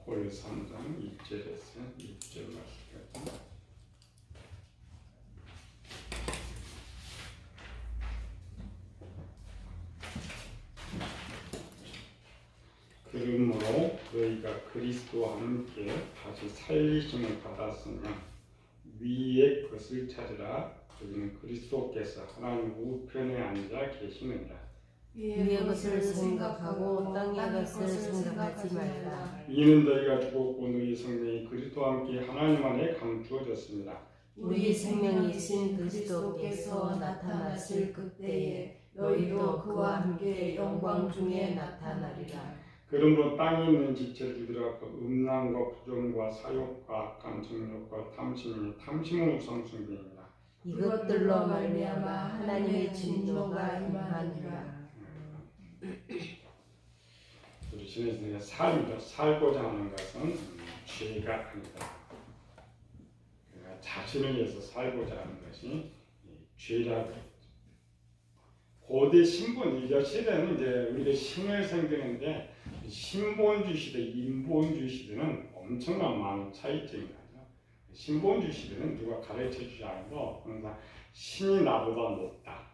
올 3장 1절에서 6절 말씀까지. 그러므로 너희가 그리스도와 함께 다시 살리심을 받았으면 위의 것을 찾으라. 여기는 그리스도께서 하나님 우편에 앉아 계시느니라. 위의 것을 생각하고 땅의 것을 생각하지 말라. 이는 너희가 죽었고 너희 생명이 그리스도와 함께 하나님 안에 감추어졌습니다. 우리 생명이신 그리스도께서 나타났을 그때에 너희도 그와 함께 영광 중에 나타나리라. 그러므로 땅에 있는 지체를 들어가 음란과 부정과 사욕과 악한 정욕과 탐심은 우상숭배입니다. 이것들로 말미암아 하나님의 진노가 임하니라. 우리 신에서 살고자 하는 것은 죄가 아니다. 그러니까 자신을 위해서 살고자 하는 것이 죄라고. 고대 신본주의 시대는 이제 우리가 신을 섬기는데 신본주의 시대, 인본주의 시대는 엄청난 많은 차이점이 나죠. 신본주의 시대는 누가 가르쳐 주지 않아도 항상 신이 나보다 높다.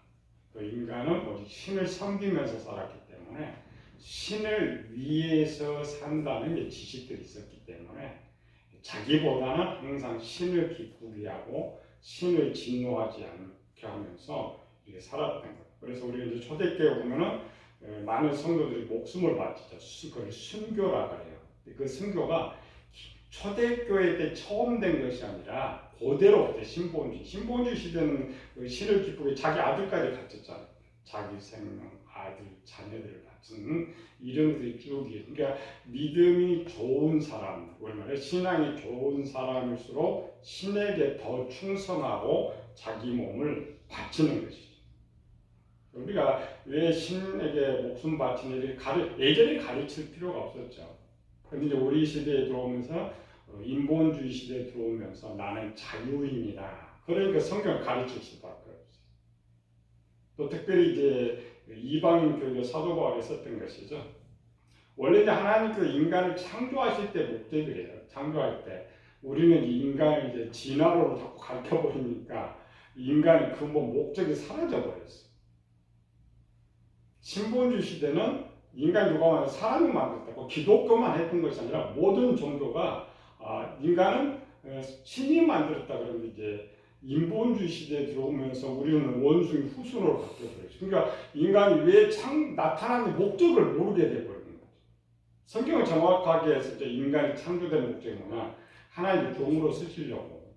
또 인간은 오직 신을 섬기면서 살았기 때문에 신을 위해서 산다는 지식들이 있었기 때문에 자기보다는 항상 신을 기쁘게 하고 신을 진노하지 않게 하면서 이렇게 살았던 거예요. 그래서 우리가 이제 초대교회 보면은 많은 성도들이 목숨을 바치죠. 그걸 순교라고 해요. 그 순교가 초대교회 때 처음 된 것이 아니라 고대로부터 신본주의 시대는 신을 기쁘게 자기 아들까지 바쳤잖아요. 자기 생명, 아들, 자녀들을 바치는 이런 것들이 쭉 있어요. 그러니까 믿음이 좋은 사람, 얼마나 신앙이 좋은 사람일수록 신에게 더 충성하고 자기 몸을 바치는 것이죠. 우리가 왜 신에게 목숨 바치는 일을 예전에 가르칠 필요가 없었죠. 그런데 이제 우리 시대에 들어오면서 인본주의 시대에 들어오면서 나는 자유인이다. 그러니까 성경을 가르칠 수밖에 없어요. 또 특별히 이제 이방인 교회가 사도 바울이 썼던 것이죠. 원래 이제 하나님께서 인간을 창조하실 때 목적이 그래요. 창조할 때 우리는 인간을 이제 진화론을 자꾸 가르쳐 버리니까 인간의 근본 목적이 사라져 버렸어요. 신본주의 시대는 인간 누가 말해 사람이 만들었다고 기독교만 했던 것이 아니라 모든 종교가 인간은 신이 만들었다 그러면 이제 인본주의 시대에 들어오면서 우리는 원숭이 후순으로 바뀌어버렸어요. 그러니까 인간이 왜 나타나는 목적을 모르게 돼버리는 거죠. 성경을 정확하게 해서 인간이 창조된 목적이 뭐냐? 하나님의 종으로 쓰시려고.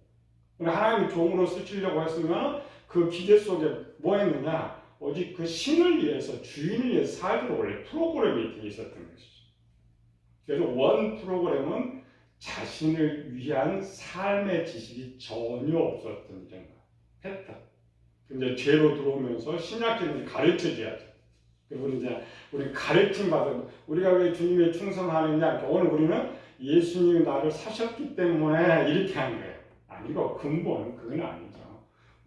하나님의 종으로 쓰시려고 했으면 그 기대 속에 뭐 했느냐? 오직 그 신을 위해서 주인을 위해서 살기로 원래 프로그램이 되어 있었던 것이죠. 그래서 원 프로그램은 자신을 위한 삶의 지식이 전혀 없었던 이런 패턴. 근데 죄로 들어오면서 신약적인 가르쳐줘야죠. 그리고 이제 우리 가르침 받은 우리가 왜 주님에 충성하느냐? 오늘 우리는 예수님이 나를 사셨기 때문에 이렇게 하는 거예요. 아니고 근본은 그건 아니죠.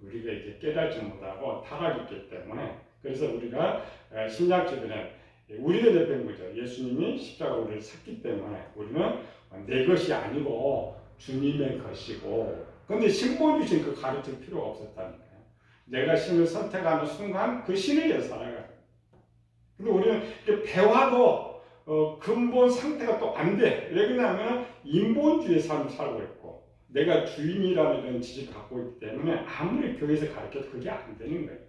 우리가 이제 깨닫지 못하고 타락했기 때문에 그래서 우리가 신약시대는 우리가 대표인 거죠. 예수님이 십자가로 우리를 샀기 때문에 우리는 내 것이 아니고 주님의 것이고 그런데 신본주의는 그 가르칠 필요가 없었다니까요. 내가 신을 선택하는 순간 그 신을 위해서 살아가요. 근데 우리는 배워도 근본 상태가 또 안 돼. 왜 그러냐면 인본주의의 삶을 살고 있고 내가 주인이라는 이런 지식을 갖고 있기 때문에 아무리 교회에서 가르쳐도 그게 안 되는 거예요.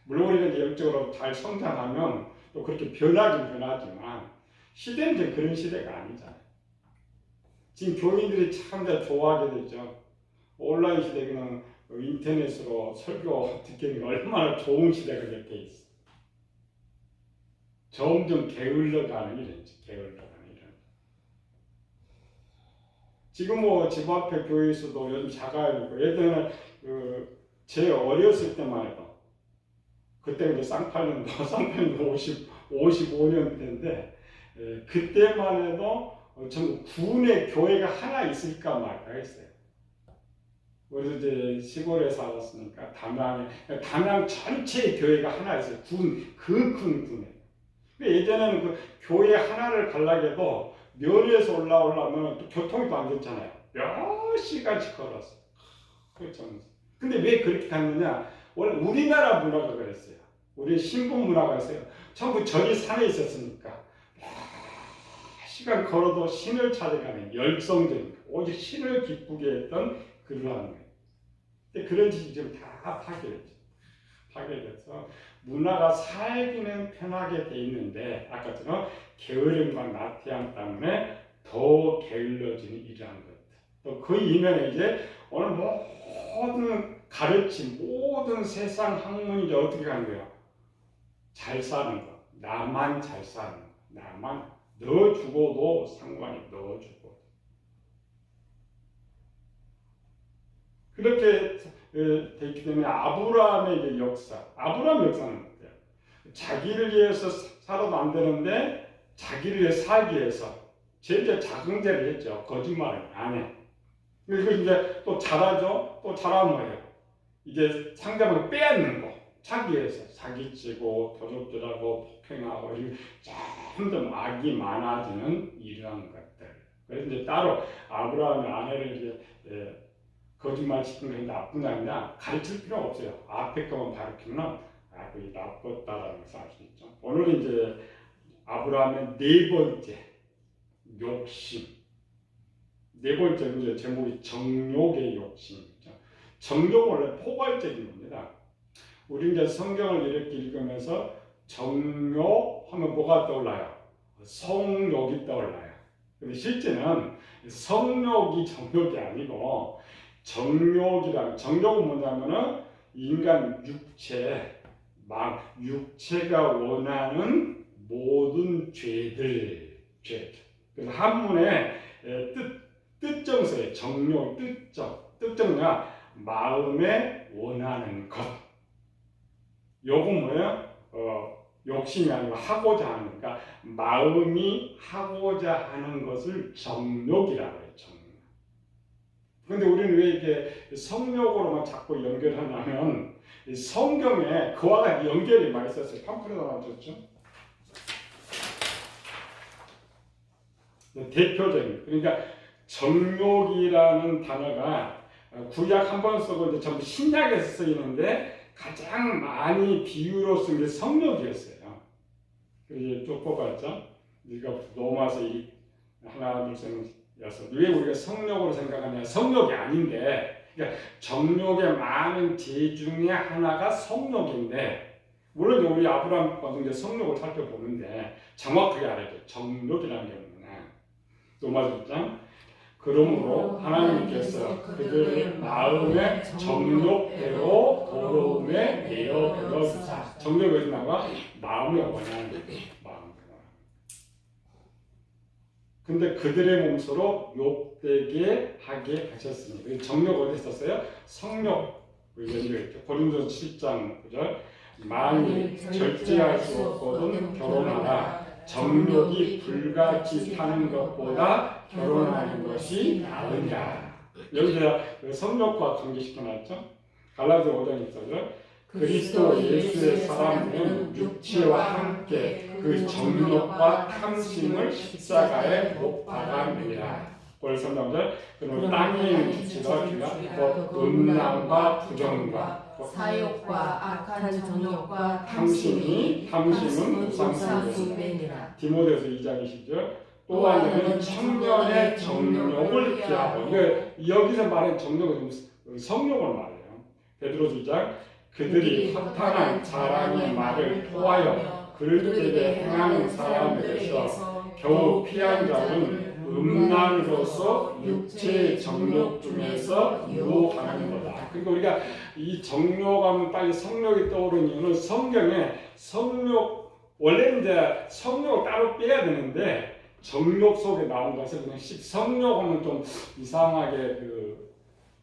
물론 우리가 이제 영적으로 잘 성장하면 또 그렇게 변하지만 시대는 이제 그런 시대가 아니잖아요. 지금 교인들이 참 좋아하게 되죠. 온라인 시대 그냥 인터넷으로 설교 듣기는 얼마나 좋은 시대가 이렇게 있어. 점점 게을러가는 이런지 게을러가는 이런. 지금 뭐 집 앞에 교회에서도 요즘 자가이고 예전에 제 어렸을 때만 해도 그때 이제 쌍팔년도 55년 때인데 그때만 해도 전 군에 교회가 하나 있을까 말까 했어요. 우리도 이제 시골에 살았으니까 담양 전체의 교회가 하나 있어요. 그 큰 군에. 예전에는 그 교회 하나를 가려고 해도 면에서 올라오려면 또 교통이 또 안 됐잖아요. 몇 시간씩 걸었어. 그렇죠. 근데 왜 그렇게 갔느냐? 원래 우리나라 문화가 그랬어요. 우리 신분 문화가 있어요. 전부 절이 산에 있었으니까 시간 걸어도 신을 찾아가는 열성적인, 오직 신을 기쁘게 했던 그러한 거예요. 근데 그런 짓이 지금 다 파괴됐죠. 파괴돼서 문화가 살기는 편하게 돼 있는데 아까처럼 게으름과 나태함 때문에 더 게을러지는 이러한 것. 또 그 이면에 이제 오늘 모든 가르침, 모든 세상 학문이 이제 어떻게 가는 거예요? 잘 사는 거, 나만 잘 사는 거, 나만 너 죽어도 상관이 너 죽어도. 그렇게 되기 때문에 아브라함의 이제 아브라함 역사는 어때요? 자기를 위해서 살아도 안 되는데 자기를 위해 살기 위해서 제일 작은 죄를 했죠. 거짓말을 안 해. 그리고 이제 또 잘하죠. 또 잘하면 뭐예요? 이제 상대방을 빼앗는 거. 자기 위해서 사기치고 도둑질하고 폭행하고 점점 악이 많아지는 이러한 것들. 그래서 이제 따로 아브라함의 아내를 이제 거짓말 시키는 게 나쁘냐 가르칠 필요가 없어요. 앞에 것만 가르치면 그게 나빴다라는 것을 알 수 있죠. 오늘은 이제 아브라함의 네 번째 욕심. 네 번째 이제 제목이 정욕의 욕심이죠. 정욕은 원래 포괄적인 겁니다. 우리 이제 성경을 이렇게 읽으면서 정욕 하면 뭐가 떠올라요? 성욕이 떠올라요. 근데 실제는 성욕이 정욕이 아니고 정욕은 뭐냐면은 인간 육체가 원하는 모든 죄들. 그래서 한문에 뜻정서에 정욕, 뜻정이야 마음에 원하는 것. 요건 뭐예요? 욕심이 아니고 하고자 하는, 그러니까 마음이 하고자 하는 것을 정욕이라고 해요. 정욕. 근데 우리는 왜 이렇게 성욕으로만 자꾸 연결하냐면 성경에 그와 같은 연결이 많이 있었어요. 팜플렛 하나 줬죠? 대표적인, 그러니까 정욕이라는 단어가 구약 한 번 쓰고 이제 전부 신약에서 쓰이는데 가장 많이 비유로 쓴 게 성욕이었어요. 그래서 쭉 뽑았죠. 우리가 로마서 하나, 둘, 셋, 여섯. 왜 우리가 성욕으로 생각하냐? 성욕이 아닌데, 그러니까 정욕의 많은 죄 중에 하나가 성욕인데, 물론 우리 아브라함 과정 이제 성욕을 살펴보는데 정확하게 알아야죠. 정욕이라는 게 뭐냐? 로마서 1장. 그러므로 하나님께서 그들의 마음의 정욕대로 도로움에 내어 주사. 정욕이 어디서 나와? 마음에 원하는 마음대로. 근데 그들의 몸서로 욕되게 하게 하셨으니. 정욕 어디 있었어요? 성욕. 연결했죠. 고린도서 7장 9절. 만일 절제할 수 없거든 결혼하라. 정욕이 불같이 타는 것보다 결혼하는 것이 나으니라. 여기서 성욕과 관계시켜놨죠. 갈라디아 5장 14절. 그리스도 예수의 사람들은 육체와 함께 그 정욕과 탐심을 십자가에 못 박아내리라. 골서 3절. 그러면 땅에 있는 지체가 곧 음란과 부정과 사욕과 악한 정욕과 탐심은 우상숭배니라. 디모데후서 2장 20절. 또한 너는 청년의 정욕을 피하고, 여기서 말하는 정욕은 성욕을 말해요. 베드로서 2장. 그들이 허탄한 자랑의 말을 토하여 그릇되게 행하는 사람들에서 겨우 피한 자는 음란으로서 육체의 정욕 중에서 유혹하는 거다. 그러니까 우리가 이 정욕하면 빨리 성욕이 떠오르는 이유는 성경에 원래는 이제 성욕을 따로 빼야 되는데 정욕 속에 나온 것을 그냥 성욕하면 좀 이상하게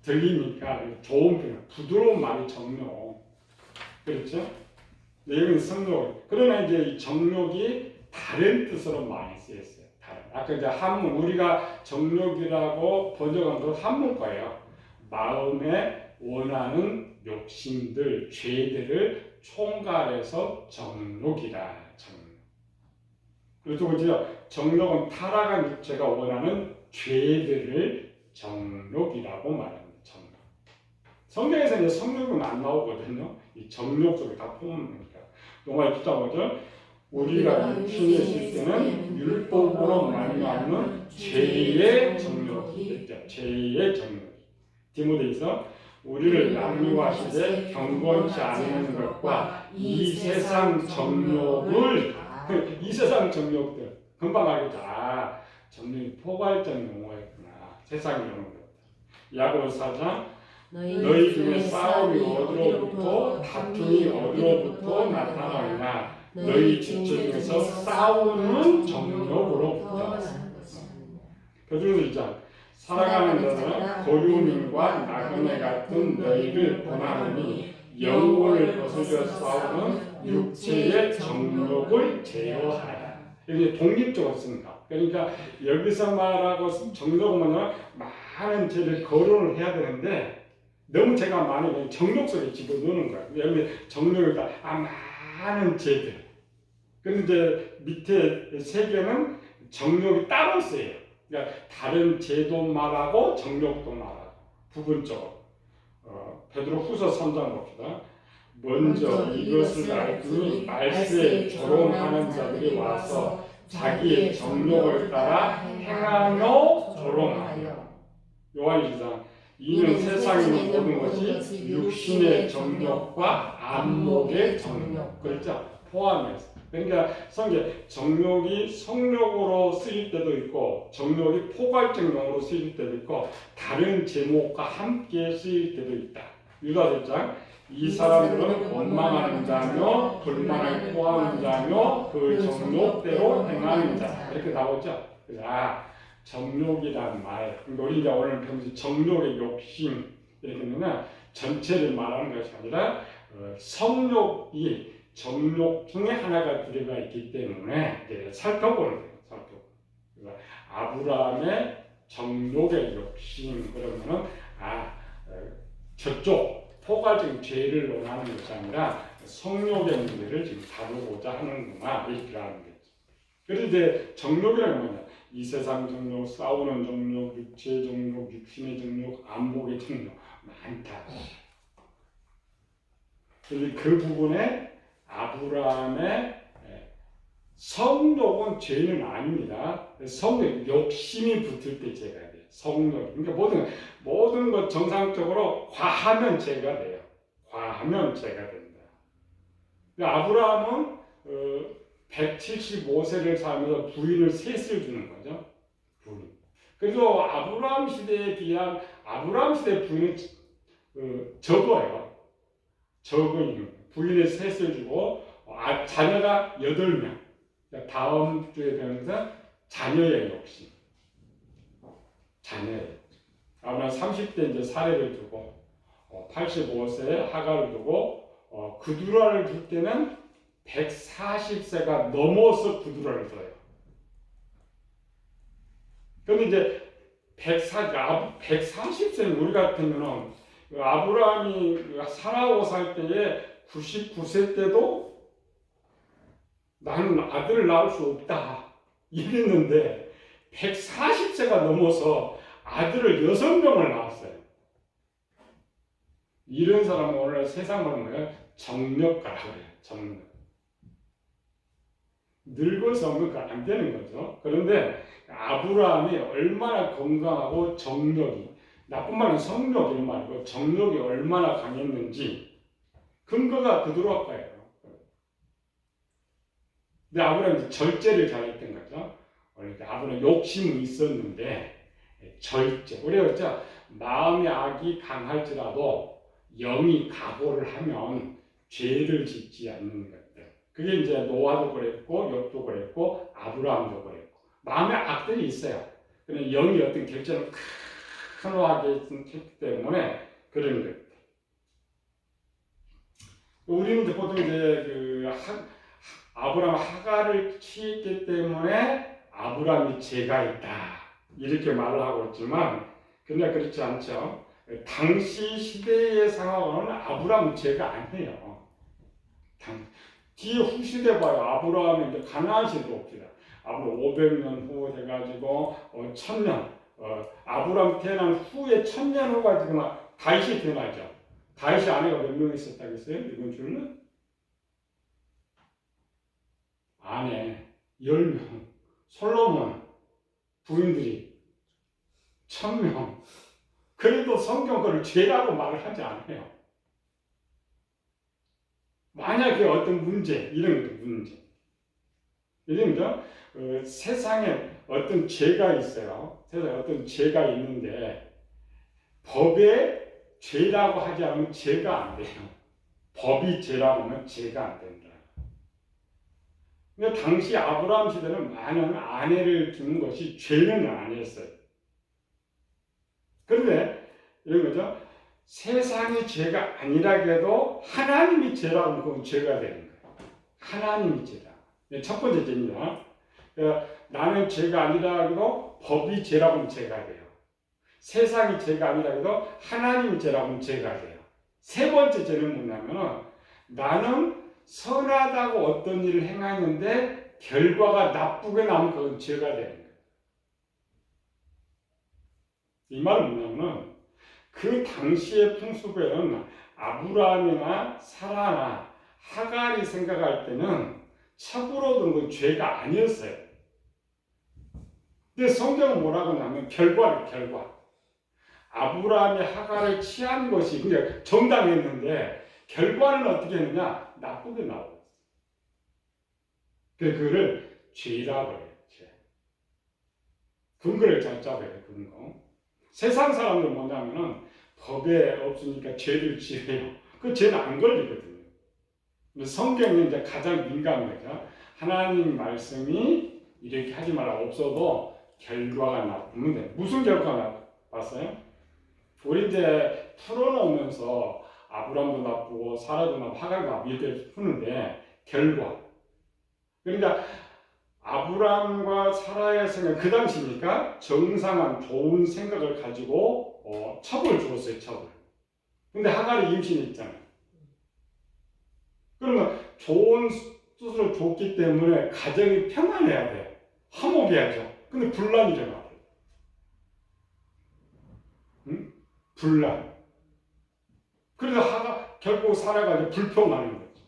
들리니까 좋은 표현, 부드러운 말이 정욕. 그렇죠? 내용은 성욕. 그러나 이제 이 정욕이 다른 뜻으로 많이 쓰였어요. 아까 이제 한문, 우리가 정욕이라고 번역한 건 한문 거예요. 마음에 원하는 욕심들, 죄들을 총괄해서 정욕이라. 정욕. 그래서 그죠? 정욕은 타락한 육체가 원하는 죄들을 정욕이라고 말합니다. 정욕. 성경에서 이제 성욕은 안 나오거든요. 이 정욕 속에 다 포함됩니다. 로마 1장 5절 우리가 육신에 있을 때는 율법으로 말미암는 죄의 정욕이 있죠. 죄의 정욕. 디모데에서 우리를 남유하시되 경건치 않은 것과 이 세상 정욕을 이 세상 정욕들 금방 알겠죠. 아, 정욕이 포괄적 용어였구나. 세상 용어들. 야고보서 4장 너희 중에 싸움이 어디로부터 다툼이 어디로부터 나타나느냐 너희 지체 중에서 싸우는 정욕으로부터. 베드로서 2장 살아가는 자는 거류민과 나그네 같은 너희를 권하노니 영혼을 거스려 싸우는 육체의 정욕을 제어하라. 이게 독립적으로 씁니다. 그러니까 여기서 말하고 정욕은 많은 죄를 거론을 해야 되는데 너무 제가 많이 정욕 속에 집어넣는 거예요. 여기 정욕이다. 많은 죄들. 그런데 이제 밑에 세 개는 정욕이 따로 쓰여요. 그러니까 다른 죄도 말하고 정욕도 말하고 부분적으로. 베드로후서 3장 봅시다. 먼저 이것을 알더니 말세에 조롱하는 자들이 와서 자기의 정욕을 따라 행하며 조롱하며. 요한일장 이는 세상에 있는 모든 것이 육신의 정욕과 안목의 정욕. 그렇죠? 포함해서. 그러니까 성경 정욕이 성욕으로 쓰일 때도 있고 정욕이 포괄적 용어로 쓰일 때도 있고 다른 제목과 함께 쓰일 때도 있다. 유다서 1장 이 사람들은 원망하는 자며 불만을 토하는 자며 그 정욕대로 행하는 자 이렇게 나오죠. 정욕이란 말, 우리 이제 오늘 평소 정욕의 욕심 이렇게 되면 전체를 말하는 것이 아니라 성욕이 정욕 중에 하나가 들어가 있기 때문에 이제 살펴보는 거예요. 그래서 아브라함의 정욕의 욕심 그러면은 저쪽 포괄적인 죄를 원하는 것이 아니라 성욕의 문제를 지금 다루고자 하는구나 이렇게 하는 거죠. 그래서 이제 정욕이라는 뭐냐? 이 세상 정욕, 싸우는 정욕, 육체의 정욕, 육신의 정욕, 안목의 정욕 많다. 그래서 그 부분에 아브라함의 성욕은 죄는 아닙니다. 성욕, 욕심이 붙을 때 죄가 돼요. 성욕. 그러니까 모든 것 정상적으로 과하면 죄가 돼요. 과하면 죄가 된다. 아브라함은 175세를 살면서 부인을 셋을 주는 거죠. 부인. 그래서 아브라함 시대에 비한 아브라함 시대 부인은 적어요. 적은 부인의 셋을 주고 자녀가 8명. 다음 주에 배우면서 자녀의 욕심. 자녀의 욕심. 아브라함 30대 이제 사례를 두고 85세에 하가를 두고 그두라를 줄 때는 140세가 넘어서 그두라를 줘요. 그런데 이제 140세는 우리 같으면은 아브라함이 살아오고 살 때에 99세 때도 나는 아들을 낳을 수 없다 이랬는데 140세가 넘어서 아들을 6명을 낳았어요. 이런 사람은 오늘 세상으로 뭐예요? 정력가라고 해요. 정력. 늙어서 안 되는 거죠. 그런데 아브라함이 얼마나 건강하고 정력이 나쁜 말은 성욕 이런 말이고 정력이 얼마나 강했는지 근거가 그두라과예요. 근데 아브라함이 절제를 잘했던 거죠. 원래 아브라함 욕심은 있었는데 절제. 우리가 그랬죠. 마음의 악이 강할지라도 영이 각오를 하면 죄를 짓지 않는 것들. 그게 이제 노아도 그랬고 욥도 그랬고 아브라함도 그랬고 마음의 악들이 있어요. 그런데 영이 어떤 결정을 선호하게 했기 때문에 그런 것. 우리는 보통 이제 아브라함 하가를 취했기 때문에 아브라함이 죄가 있다 이렇게 말을 하고 있지만 그냥 그렇지 않죠. 당시 시대의 상황은 아브라함은 죄가 아니에요. 뒤에 후시대 봐요. 아브라함이 이제 가나안 시대 옵니다. 앞으로 500년 후 돼가지고 1000년 아브라함 태어난 후에 1000년 후가 지금 다윗이 태어나죠. 다윗이 아내가 몇 명 있었다고 했어요? 이번 주는? 아내 10명, 솔로몬 부인들이 1000명. 그래도 성경 그걸 죄라고 말을 하지 않아요. 만약에 어떤 문제, 이런 문제. 이름이죠. 세상에 어떤 죄가 있어요. 세상에 어떤 죄가 있는데 법에 죄라고 하지 않으면 죄가 안 돼요. 법이 죄라고 하면 죄가 안 된다. 근데 당시 아브라함 시대는 많은 아내를 두는 것이 죄는 아니었어요. 그런데 이런 거죠. 세상이 죄가 아니라 해도 하나님이 죄라고 하면 그건 죄가 되는 거예요. 하나님이 죄다. 첫 번째 죄입니다. 나는 죄가 아니라 해도 법이 죄라고 하면 죄가 돼요. 세상이 죄가 아니라 해도 하나님이 죄라고 하면 죄가 돼요. 세 번째 죄는 뭐냐면 나는 선하다고 어떤 일을 행하는데 결과가 나쁘게 나면 그건 죄가 되는 거예요. 이 말은 뭐냐면 그 당시의 풍습에는 아브라함이나 사라나 하갈이 생각할 때는 첩으로 든 건 죄가 아니었어요. 근데 성경은 뭐라고 하냐면 결과. 아브라함이 하갈을 취한 것이 그러니까 정당했는데 결과는 어떻게 했느냐? 나쁘게 나왔어요. 그래서 그거를 죄라고 해요. 죄. 근거를 잘 잡아야 돼요. 근거. 세상 사람들은 뭐냐면은 법에 없으니까 죄를 지어요. 그 죄는 안 걸리거든요. 성경이 이제 가장 민감한 거죠. 하나님 말씀이 이렇게 하지 말라 없어도 결과가 나쁘면 돼. 무슨 결과가 나빴어요? 우리 이제 풀어놓으면서 아브람도 나쁘고 사라도 나쁘고 하갈도 나쁘고 이렇게 푸는데 결과. 그러니까 아브람과 사라의 생각, 그 당시니까 정상한 좋은 생각을 가지고 첩을 주었어요, 첩을. 근데 하갈이 임신했잖아요. 그러면 좋은 뜻으로 줬기 때문에 가정이 평안해야 돼요. 화목해야죠. 근데 분란이 일어나요. 응? 분란. 그래서 결국 사라가 이제 불평하는 거죠.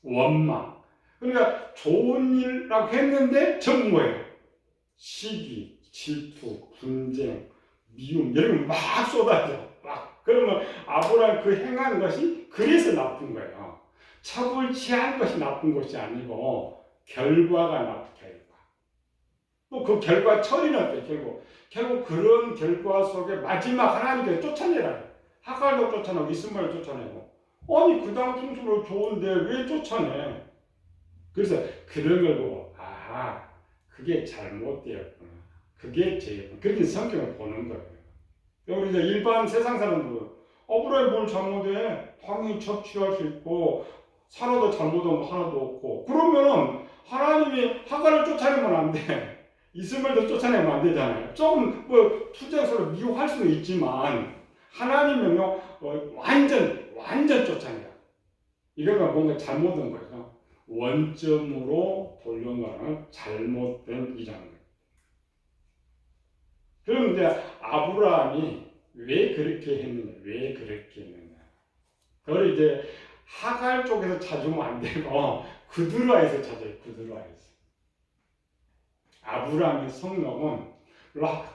원망. 그러니까 좋은 일이라고 했는데 전부 뭐예요? 시기, 질투, 분쟁, 미움 이런 거 막 쏟아져. 막. 그러면 아브라함 그 행한 것이 그래서 나쁜 거예요. 첩을 취한 것이 나쁜 것이 아니고 결과가 나쁜 결과. 또 그 결과 처리는 어때요? 결국 그런 결과 속에 마지막 하나님께서 쫓아내라. 하갈도 쫓아내고 이스마엘도 쫓아내고. 아니 그 다음 풍수로 좋은데 왜 쫓아내? 그래서 그런 걸 보고 그게 잘못되었구나. 그게 죄였구나. 그렇게 성경을 보는 거예요. 우리 이제 일반 세상 사람들은 아브라함이 뭘 잘못해? 당연히 첩취할 수 있고 사라도 잘못하면 하나도 없고 그러면은 하나님이 하갈을 쫓아내면 안 돼. 이스마엘도 쫓아내면 안 되잖아요. 조금 투쟁서로 미혹할 수는 있지만 하나님은요 완전 쫓아내요. 이거가 뭔가 잘못된 거예요. 원점으로 돌려놓는 잘못된 이장입니다. 그런데 아브라함이 왜 그렇게 했느냐? 그걸 이제 하갈 쪽에서 찾으면 안 되고 그드라에서 찾아요. 그드라에서. 아브라함의 성령은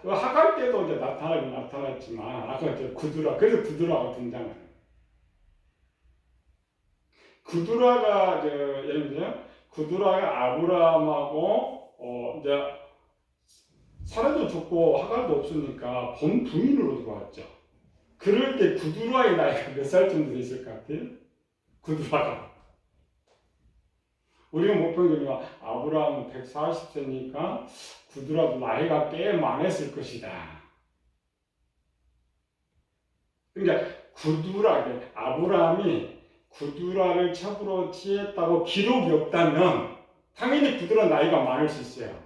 하갈 때도 이제 나타났지만 아까 이제 그드라 그래서 그드라가 등장해요. 그드라가 예를 들면 그드라가 아브라함하고 이제 사라도 죽고 하갈도 없으니까 본 부인으로 들어왔죠. 그럴 때 그드라의 나이가 몇 살 정도 됐을 것 같아요? 그드라가 우리가 못 보는 게 아브라함은 140세니까 그드라도 나이가 꽤 많았을 것이다. 그러니까 아브라함이 그드라를 첩으로 취했다고 기록이 없다면 당연히 그드라 나이가 많을 수 있어요.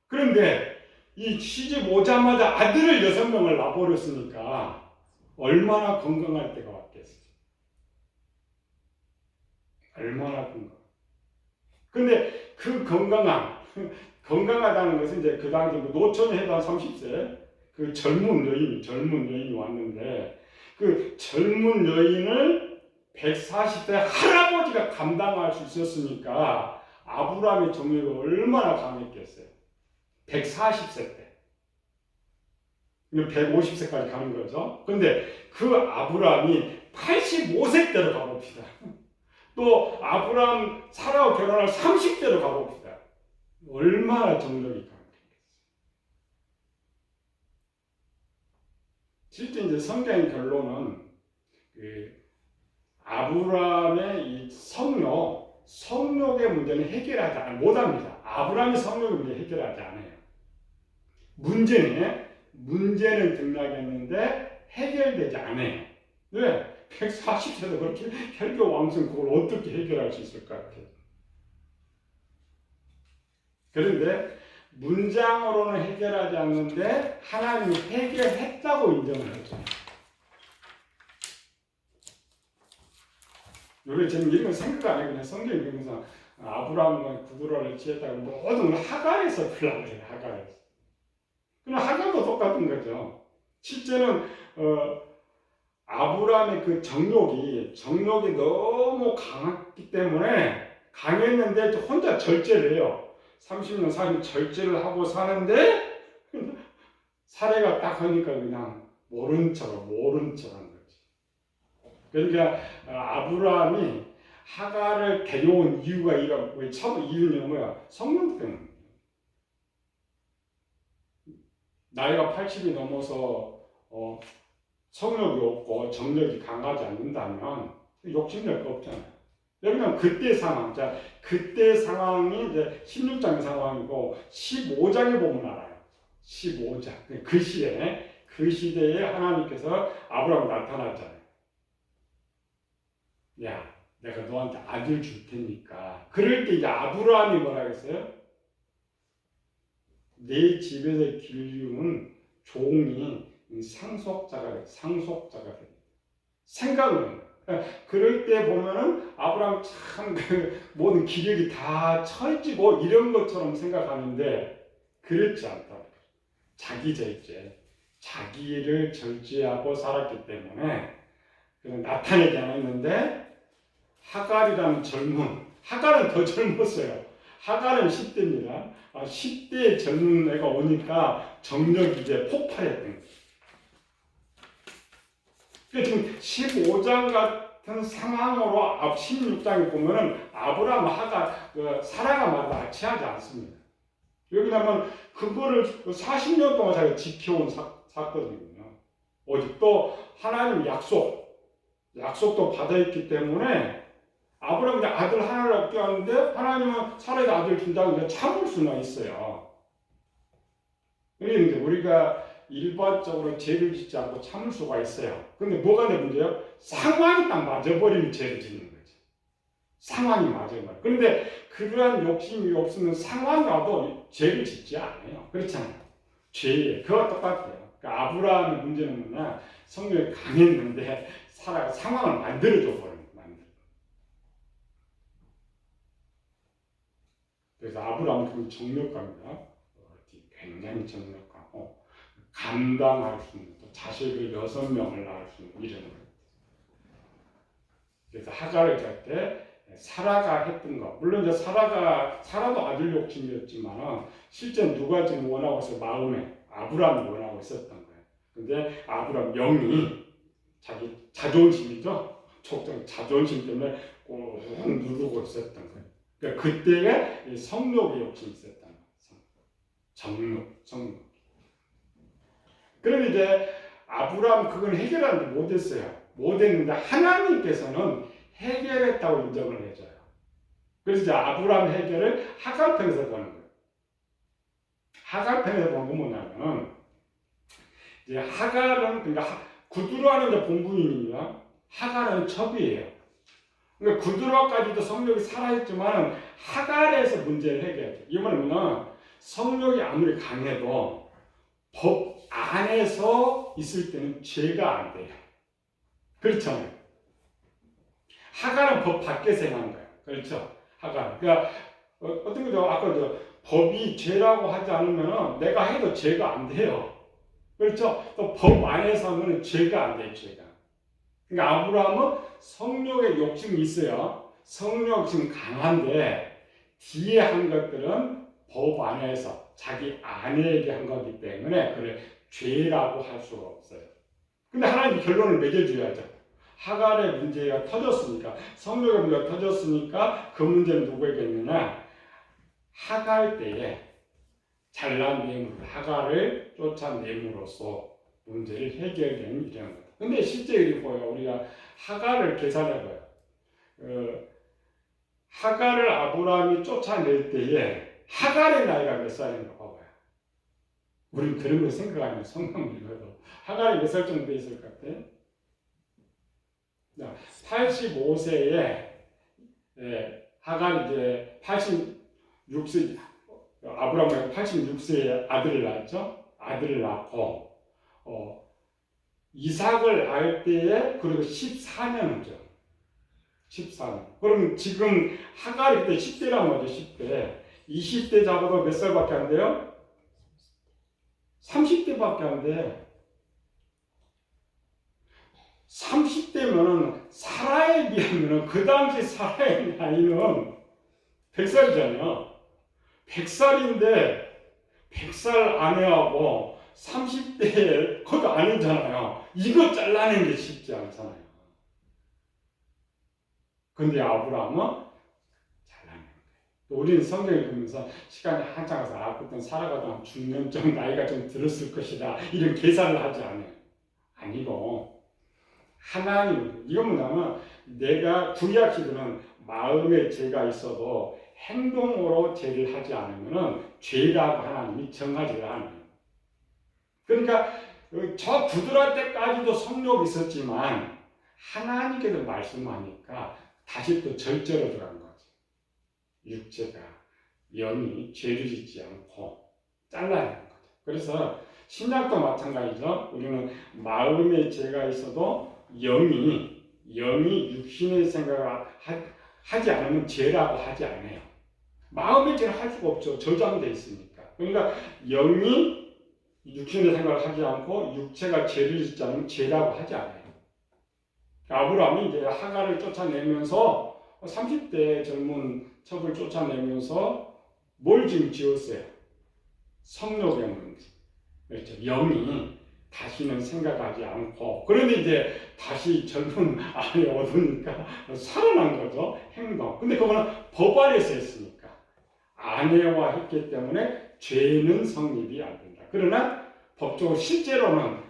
그런데 이 시집 오자마자 아들을 6명을 낳아버렸으니까 얼마나 건강할 때가 왔겠어요. 얼마나 건강. 그런데 그 건강함 건강하다는 것은 이제 그 당시 노천이 해도 한 30세 그 젊은 여인이 왔는데 그 젊은 여인을 140세 할아버지가 감당할 수 있었으니까 아브라함의 정력이 얼마나 강했겠어요. 140세 때. 150세까지 가는 거죠. 근데 그 아브라함이 85세 때로 가봅시다. 또 아브라함 사라와 결혼할 30대로 가봅시다. 얼마나 정력이 강했겠어요. 실제 이제 성경의 결론은 그 아브라함의 이 성욕의 문제는 해결하지 못합니다. 아브라함의 성욕의 문제 해결하지 않아요. 문제는 등장했는데 해결되지 않아요. 왜? 140세도 그렇게 혈교왕성 그걸 어떻게 해결할 수 있을 것 같아요. 그런데 문장으로는 해결하지 않는데 하나님이 해결했다고 인정을 했죠. 우리 지금 이런 거 생각 안 해요. 그냥 성경 읽으면서 아브라함과 구두라를 취했다고 모든 걸 하갈에서 풀어내요. 하갈에서. 그럼 하갈도 똑같은 거죠. 실제는 아브라함의 그 정욕이 너무 강했기 때문에 강했는데 혼자 절제를 해요. 30년 40년 절제를 하고 사는데 사례가 딱 하니까 그냥 모른 척한 거지. 그러니까 아브라함이 하갈을 데려온 이유가 이유는 뭐야? 성령 때문에. 나이가 80이 넘어서 성욕이 없고 정력이 강하지 않는다면 욕심낼 거 없잖아요. 그러면 그때 상황, 그때 상황이 이제 16장의 상황이고 15장에 보면 알아요. 15장. 그 시대에 하나님께서 아브라함 나타났잖아요. 야, 내가 너한테 아들 줄 테니까. 그럴 때 이제 아브라함이 뭐라 그랬어요? 내 집에서 길리우는 종이 상속자가 됩니다. 생각은 그럴 때 보면은 아브라함 참 모든 기력이 다 처해지고 이런 것처럼 생각하는데 그렇지 않다. 자기 절제, 자기를 절제하고 살았기 때문에 그냥 나타내지 않았는데 하갈이라는 하갈은 더 젊었어요. 하갈은 10대입니다. 10대 젊은 애가 오니까 정력이 이제 폭발했던 거예요. 지금 15장 같은 상황으로 16장에 보면은 아브라함, 하갈, 사라가 마다치하지 않습니다. 왜냐하면 그거를 40년 동안 자기가 지켜온 사건이거든요. 오직 또 하나님 약속도 받아있기 때문에 아브라함이 아들 하나를 얻게 하는데 하나님은 사라에게 아들 준다고 참을 수는 있어요. 그런데 우리가 일반적으로 죄를 짓지 않고 참을 수가 있어요. 근데 뭐가 내 문제예요? 상황이 딱 맞아버리면 죄를 짓는 거지. 상황이 맞아요. 그런데 그러한 욕심이 없으면 상황이 와도 죄를 짓지 않아요. 그렇잖아요. 그와 똑같아요. 그러니까 아브라함의 문제는 뭐냐? 성령이 강했는데 사라가 상황을 만들어줘 버려요. 그래서 아브라함은 정력가입니다. 굉장히 정력가고 감당할 수 있는 또 자식을 6명을 낳을 수 있는 이런 거예요. 그래서 하갈을 갈 때 사라가 했던 거 물론 이제 사라도 아들 욕심이었지만 실제 누가 지금 원하고 있어 마음에 아브라함이 원하고 있었던 거예요. 근데 아브라함 영이 자기 자존심이죠. 자존심 때문에 꼭 누르고 있었던 거예요. 그러니까 그때에 성욕의 욕심이 있었다는 거예요. 정욕. 그런데 이제 아브라함 그걸 해결하는데 못했는데 하나님께서는 해결했다고 인정을 해줘요. 그래서 이제 아브라함 해결을 하갈편에서 보는 거예요. 하갈편에서 보는 건 뭐냐면 이제 하갈은 그러니까 구두로하는 이제 본분이니까 하갈은 첩이에요. 그러니까 구드로까지도 성욕이 살아있지만 하갈에서 문제를 해결해요. 이 말은 뭐냐? 성욕이 아무리 강해도 법 안에서 있을 때는 죄가 안 돼요. 그렇잖아요. 하갈은 법 밖에서 행한 거예요. 그렇죠? 하갈. 그러니까 어떤 거죠? 아까 법이 죄라고 하지 않으면 내가 해도 죄가 안 돼요. 그렇죠? 또 법 안에서 하면 죄가 안 돼요, 죄가. 그러니까 아브라함은 성욕의 욕심이 있어요. 성욕 욕심 강한데 뒤에 한 것들은 법 안에서 자기 아내에게 한 거기 때문에 그걸 죄라고 할 수가 없어요. 근데 하나님 결론을 매겨줘야죠. 하갈의 문제가 터졌으니까, 성욕의 문제가 터졌으니까 그 문제는 누구에게 있느냐? 하갈 때에 잘난 뇌물, 하갈을 쫓아냄으로써 문제를 해결되는 일이라는 거예요. 근데 실제 일이 뭐예요? 우리가 하갈을 계산해봐요. 하갈을 아브라함이 쫓아낼 때에 하갈의 나이가 몇 살인가 봐봐요. 우리는 그런 거 생각하면 성경을 읽어도 하갈이 몇 살 정도 있을 것 같아요? 85세에 하갈이 이제 86세, 아브라함이 86세에 아들을 낳았죠. 아들을 낳고 이삭을 낳을 때에 그리고 14년이죠. 14년. 그럼 지금 하갈이 그때 10대란 거죠. 10대. 20대 잡아도 몇 살밖에 안 돼요? 30대밖에 안 돼. 30대면은 사라에 비하면은 그 당시 사라의 나이는 100살이잖아요. 100살인데 100살 아내하고 30대에 그것도 아니잖아요. 이거 잘라내는 게 쉽지 않잖아요. 근데 아브라함은 잘라낸 거예요. 우리는 성경을 보면서 시간이 한참 가서 그때 살아가다 죽는 좀 나이가 좀 들었을 것이다 이런 계산을 하지 않아요. 아니고 하나님, 이건 뭐냐면 내가 구약 시대는 마음에 죄가 있어도 행동으로 죄를 하지 않으면 죄라고 하나님이 정하지를 않아요. 그러니까 저 구두랄 때까지도 성욕이 있었지만 하나님께서 말씀하니까 다시 또 절제로 들어간 거죠. 육체가 영이 죄를 짓지 않고 잘라내는 거죠. 그래서 신약도 마찬가지죠. 우리는 마음에 죄가 있어도 영이 육신의 생각을 하지 않으면 죄라고 하지 않아요. 마음의 죄를 할 수가 없죠. 저장되어 있으니까. 그러니까 영이 육신의 생각을 하지 않고 육체가 죄를 짓지 않으면 죄라고 하지 않아요. 아브라함이 이제 하갈을 쫓아내면서 30대 젊은 첩을 쫓아내면서 뭘 지금 지었어요? 성욕의 문제. 그렇죠. 영이 다시는 생각하지 않고, 그런데 이제 다시 젊은 아내 얻으니까 살아난 거죠. 행동. 근데 그거는 법 안에서 했으니까. 아내와 했기 때문에 죄는 성립이 안 된다. 그러나 법적으로 실제로는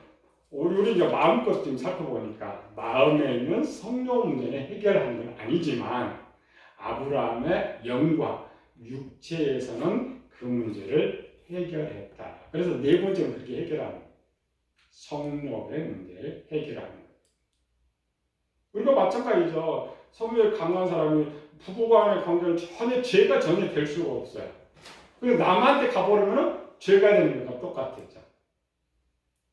우리 이제 마음껏 좀 살펴보니까 마음에 있는 성욕 문제는 해결하는 건 아니지만 아브라함의 영과 육체에서는 그 문제를 해결했다. 그래서 네 번째는 그렇게 해결하는 거예요. 성욕의 문제를 해결하는 거예요. 우리가 마찬가지죠. 성욕이 강한 사람이 부부간의 관계는 전혀 될 수가 없어요. 그리고 남한테 가버리면 죄가 되는 거랑 똑같았죠.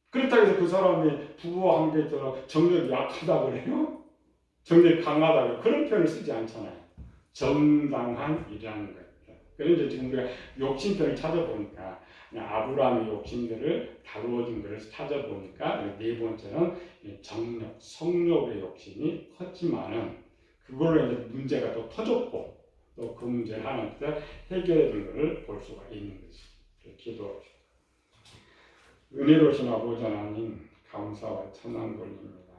그렇다고 해서 그 사람이 부부와 관계에 있어서 정력이 약하다 그래요? 정력이 강하다 그래요? 그런 표현을 쓰지 않잖아요. 정당한 일이라는 거예요. 그래서 지금 우리가 욕심편을 찾아보니까 아브라함의 욕심들을 다루어진 것을 찾아보니까 네 번째는 정력, 성욕의 욕심이 컸지만은 그걸로 이제 문제가 또 터졌고 또 그 문제를 하나님께서 해결해 준 것을 볼 수가 있는 것이죠. 기도합시다. 은혜로우신 아버지 하나님, 감사와 찬양 돌립니다.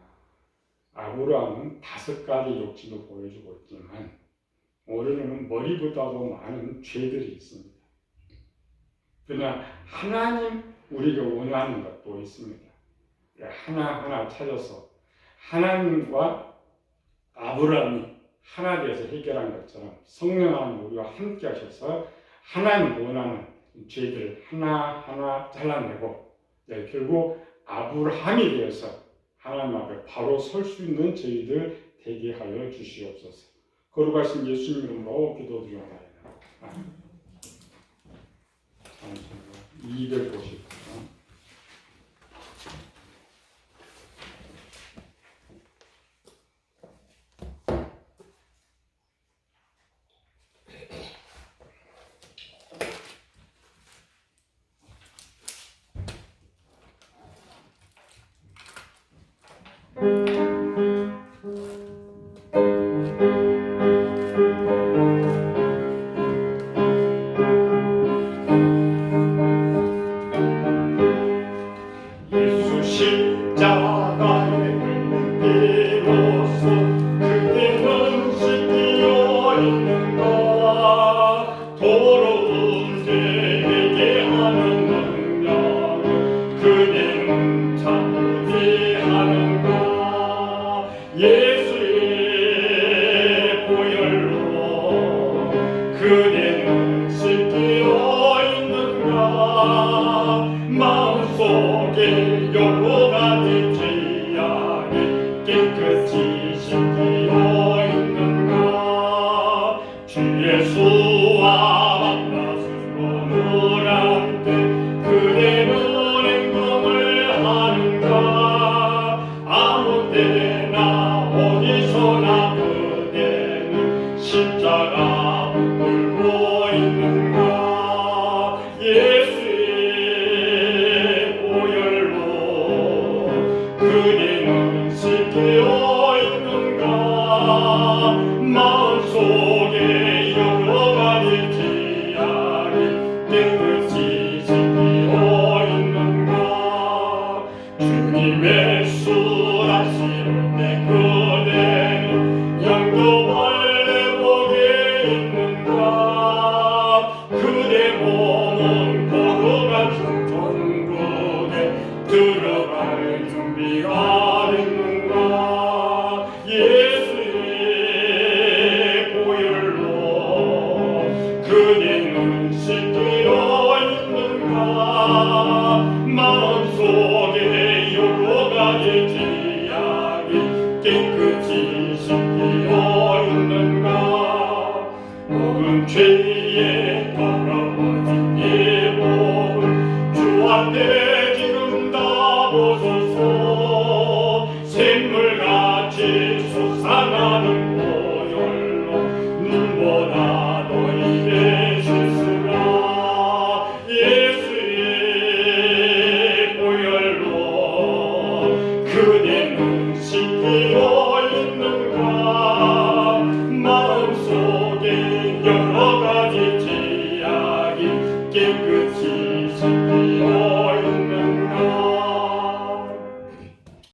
아브라함은 5가지 욕심을 보여주고 있지만 우리는 머리보다도 많은 죄들이 있습니다. 그러나 하나님 우리가 원하는 것도 있습니다. 하나하나 찾아서 하나님과 아브라함이 하나 되어서 해결한 것처럼 성령 하나님 우리와 함께 하셔서 하나님 원하는 죄들을 하나하나 잘라내고 결국 아브라함이 되어서 하나님 앞에 바로 설 수 있는 저희들 되게 하여 주시옵소서. 거룩하신 예수님 이름으로 기도드립니다. 아멘. 250. 속에 여러 가지 죄악이 깨끗이 씻기어 있는가. 주 예수와 만나스러운 우리한테 그대는 행동을 하는가. 아무 때나 어디서나 그대는 십자가 물고 있는가. 예수의 보혈로 그대는 씻기어 있는가. 마음속에 여러 가지 죄악이 깨끗이 씻기어 있는가. 주님의 수라시를 때 그대는 영접을 내보게 있는가. 그대 몸은 거룩한 천국에 들어갈 준비가 됐는가. 예수의 보혈로 그대는 씻기어 있는가. 마음속에 여러 가지 죄악이 깨끗이 씻기어 있는가. 모든 죄에 더러워진 예복을 주 앞에 지금 다 보소서. 샘물같이 솟아나는 보혈로 눈보다